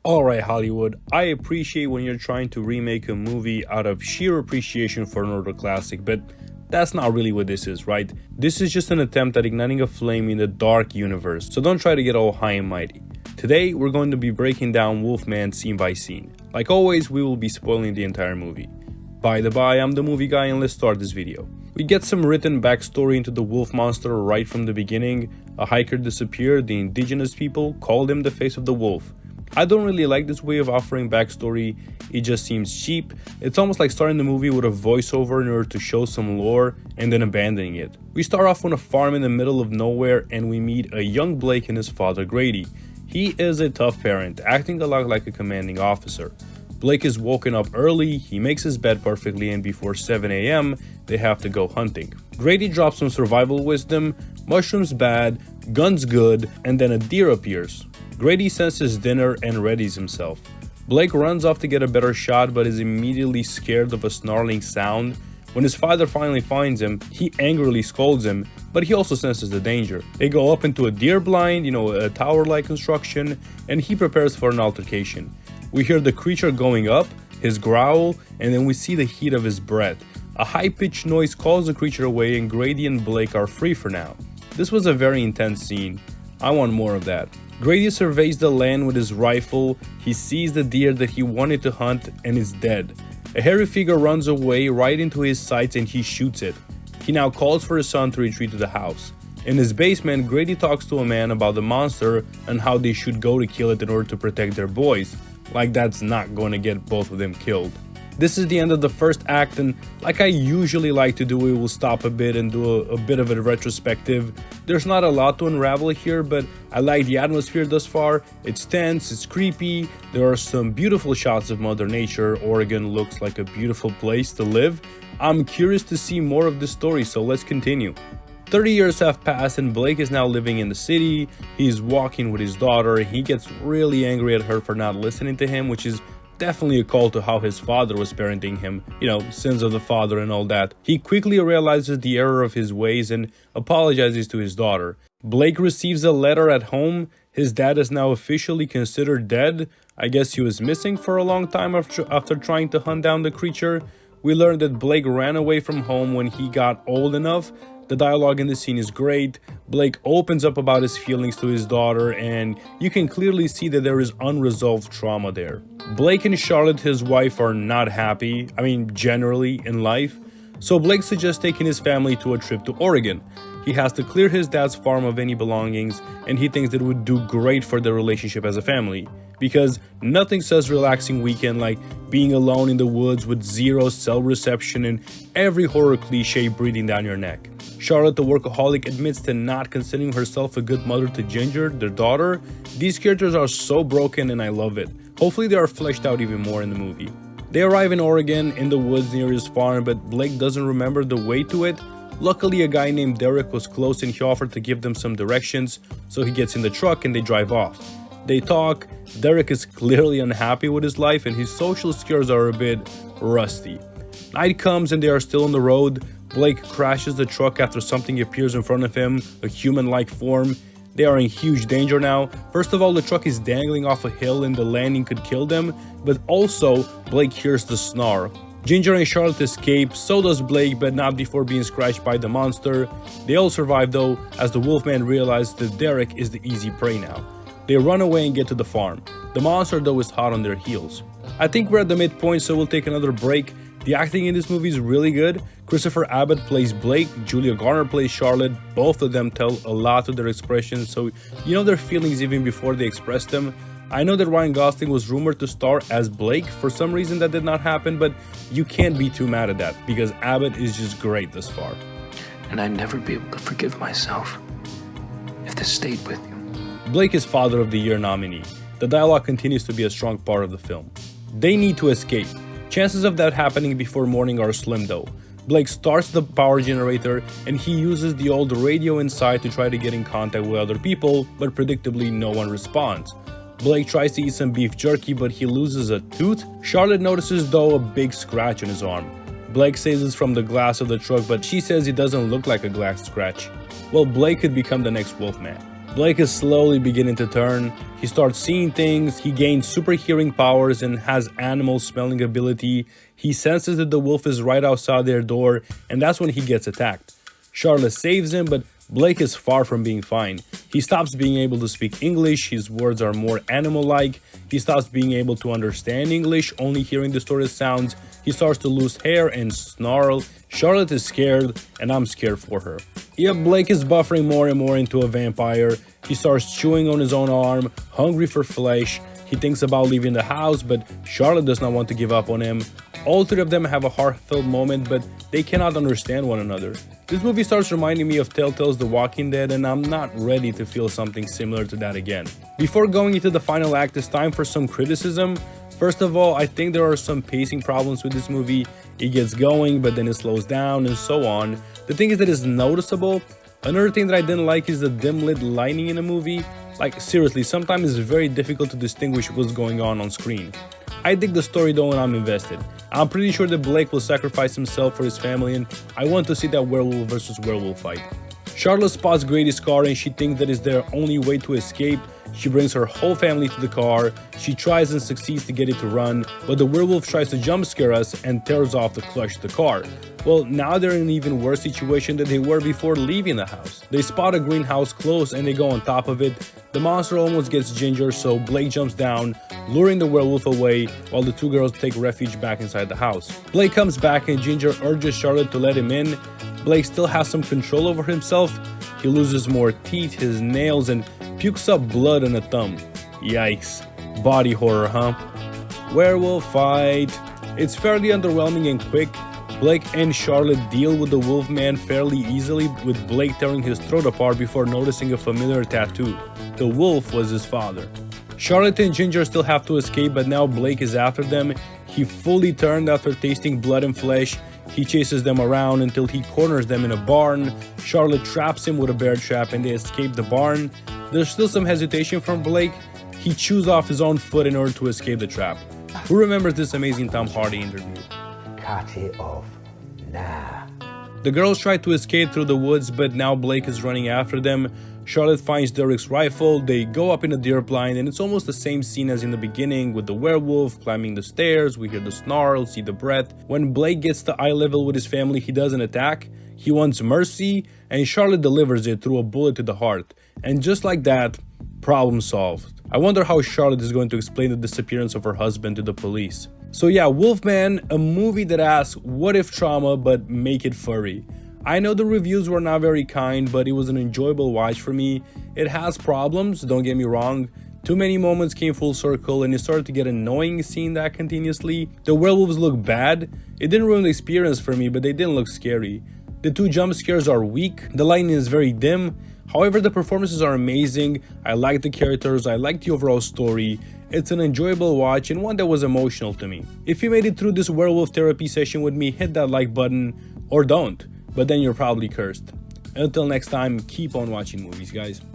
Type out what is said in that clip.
Alright Hollywood, I appreciate when you're trying to remake a movie out of sheer appreciation for an older classic, but that's not really what this is, right? This is just an attempt at igniting a flame in the dark universe, so don't try to get all high and mighty. Today, we're going to be breaking down Wolfman scene by scene. Like always, we will be spoiling the entire movie. By the by, I'm the movie guy and let's start this video. We get some written backstory into the wolf monster right from the beginning. A hiker disappeared, the indigenous people called him the face of the wolf. I don't really like this way of offering backstory, it just seems cheap. It's almost like starting the movie with a voiceover in order to show some lore and then abandoning it. We start off on a farm in the middle of nowhere and we meet a young Blake and his father Grady. He is a tough parent, acting a lot like a commanding officer. Blake is woken up early, he makes his bed perfectly, and before 7 AM, they have to go hunting. Grady drops some survival wisdom, mushrooms bad, guns good, and then a deer appears. Grady senses dinner and readies himself. Blake runs off to get a better shot but is immediately scared of a snarling sound. When his father finally finds him, he angrily scolds him, but he also senses the danger. They go up into a deer blind, a tower-like construction, and he prepares for an altercation. We hear the creature going up, his growl, and then we see the heat of his breath. A high-pitched noise calls the creature away and Grady and Blake are free for now. This was a very intense scene. I want more of that. Grady surveys the land with his rifle, he sees the deer that he wanted to hunt and is dead. A hairy figure runs away right into his sights and he shoots it. He now calls for his son to retreat to the house. In his basement, Grady talks to a man about the monster and how they should go to kill it in order to protect their boys. Like that's not going to get both of them killed. This is the end of the first act, and like I usually like to do, we will stop a bit and do a bit of a retrospective. There's not a lot to unravel here, but I like the atmosphere thus far. It's tense, it's creepy, there are some beautiful shots of Mother Nature. Oregon looks like a beautiful place to live. I'm curious to see more of this story, so let's continue. 30 years have passed and Blake is now living in the city. He's walking with his daughter. He gets really angry at her for not listening to him, which is definitely a call to how his father was parenting him, sins of the father and all that. He quickly realizes the error of his ways and apologizes to his daughter. Blake receives a letter at home. His dad is now officially considered dead. I guess he was missing for a long time after trying to hunt down the creature. We learned that Blake ran away from home when he got old enough. The dialogue in this scene is great. Blake opens up about his feelings to his daughter and you can clearly see that there is unresolved trauma there. Blake and Charlotte, his wife, are not happy, generally in life. So Blake suggests taking his family to a trip to Oregon. He has to clear his dad's farm of any belongings and he thinks that it would do great for their relationship as a family. Because nothing says relaxing weekend like being alone in the woods with zero cell reception and every horror cliche breathing down your neck. Charlotte, the workaholic, admits to not considering herself a good mother to Ginger, their daughter. These characters are so broken and I love it. Hopefully they are fleshed out even more in the movie. They arrive in Oregon in the woods near his farm, but Blake doesn't remember the way to it. Luckily, a guy named Derek was close and he offered to give them some directions, so he gets in the truck and they drive off. They talk. Derek is clearly unhappy with his life and his social skills are a bit rusty. Night comes and they are still on the road. Blake crashes the truck after something appears in front of him, a human-like form. They are in huge danger now. First of all, the truck is dangling off a hill and the landing could kill them, but also Blake hears the snarl. Ginger and Charlotte escape, so does Blake, but not before being scratched by the monster. They all survive though, as the Wolfman realizes that Derek is the easy prey now. They run away and get to the farm. The monster though is hot on their heels. I think we're at the midpoint, so we'll take another break. The acting in this movie is really good. Christopher Abbott plays Blake, Julia Garner plays Charlotte. Both of them tell a lot of their expressions, so you know their feelings even before they express them. I know that Ryan Gosling was rumored to star as Blake. For some reason that did not happen, but you can't be too mad at that because Abbott is just great thus far. And I'd never be able to forgive myself if this stayed with you. Blake is Father of the Year nominee. The dialogue continues to be a strong part of the film. They need to escape. Chances of that happening before morning are slim though. Blake starts the power generator and he uses the old radio inside to try to get in contact with other people, but predictably no one responds. Blake tries to eat some beef jerky but he loses a tooth. Charlotte notices though a big scratch on his arm. Blake says it's from the glass of the truck, but she says it doesn't look like a glass scratch. Well, Blake could become the next Wolfman. Blake is slowly beginning to turn. He starts seeing things, he gains super hearing powers and has animal smelling ability. He senses that the wolf is right outside their door, and that's when he gets attacked. Charlotte saves him, but Blake is far from being fine. He stops being able to speak English, his words are more animal-like. He stops being able to understand English, only hearing distorted sounds. He starts to lose hair and snarl. Charlotte is scared, and I'm scared for her. Yep, Blake is buffering more and more into a vampire. He starts chewing on his own arm, hungry for flesh. He thinks about leaving the house, but Charlotte does not want to give up on him. All three of them have a heartfelt moment, but they cannot understand one another. This movie starts reminding me of Telltale's The Walking Dead, and I'm not ready to feel something similar to that again. Before going into the final act, it's time for some criticism. First of all, I think there are some pacing problems with this movie. It gets going, but then it slows down and so on. The thing is that it's noticeable. Another thing that I didn't like is the dim lit lighting in the movie. Like seriously, sometimes it's very difficult to distinguish what's going on screen. I dig the story though and I'm invested. I'm pretty sure that Blake will sacrifice himself for his family and I want to see that werewolf versus werewolf fight. Charlotte spots Grady's car and she thinks that is their only way to escape. She brings her whole family to the car. She tries and succeeds to get it to run, but the werewolf tries to jump scare us and tears off the clutch of the car. Well, now they're in an even worse situation than they were before leaving the house. They spot a greenhouse close and they go on top of it. The monster almost gets Ginger, so Blake jumps down, luring the werewolf away while the two girls take refuge back inside the house. Blake comes back and Ginger urges Charlotte to let him in. Blake still has some control over himself. He loses more teeth, his nails, and pukes up blood on a thumb. Yikes. Body horror, huh? Werewolf fight. It's fairly underwhelming and quick. Blake and Charlotte deal with the Wolfman fairly easily, with Blake tearing his throat apart before noticing a familiar tattoo. The wolf was his father. Charlotte and Ginger still have to escape, but now Blake is after them. He fully turned after tasting blood and flesh. He chases them around until he corners them in a barn. Charlotte traps him with a bear trap and they escape the barn. There's still some hesitation from Blake. He chews off his own foot in order to escape the trap. Who remembers this amazing Tom Hardy interview? Cut it off. Nah. The girls try to escape through the woods, but now Blake is running after them. Charlotte finds Derek's rifle, they go up in a deer blind, and it's almost the same scene as in the beginning with the werewolf climbing the stairs. We hear the snarl, see the breath. When Blake gets to eye level with his family, he doesn't attack. He wants mercy, and Charlotte delivers it through a bullet to the heart. And just like that, problem solved. I wonder how Charlotte is going to explain the disappearance of her husband to the police. So yeah, Wolfman, a movie that asks what if trauma but make it furry. I know the reviews were not very kind, but it was an enjoyable watch for me. It has problems, don't get me wrong. Too many moments came full circle and it started to get annoying seeing that continuously. The werewolves look bad. It didn't ruin the experience for me, but they didn't look scary. The two jump scares are weak. The lighting is very dim. However, the performances are amazing. I like the characters, I like the overall story. It's an enjoyable watch and one that was emotional to me. If you made it through this werewolf therapy session with me, hit that like button or don't. But then you're probably cursed. Until next time, keep on watching movies, guys.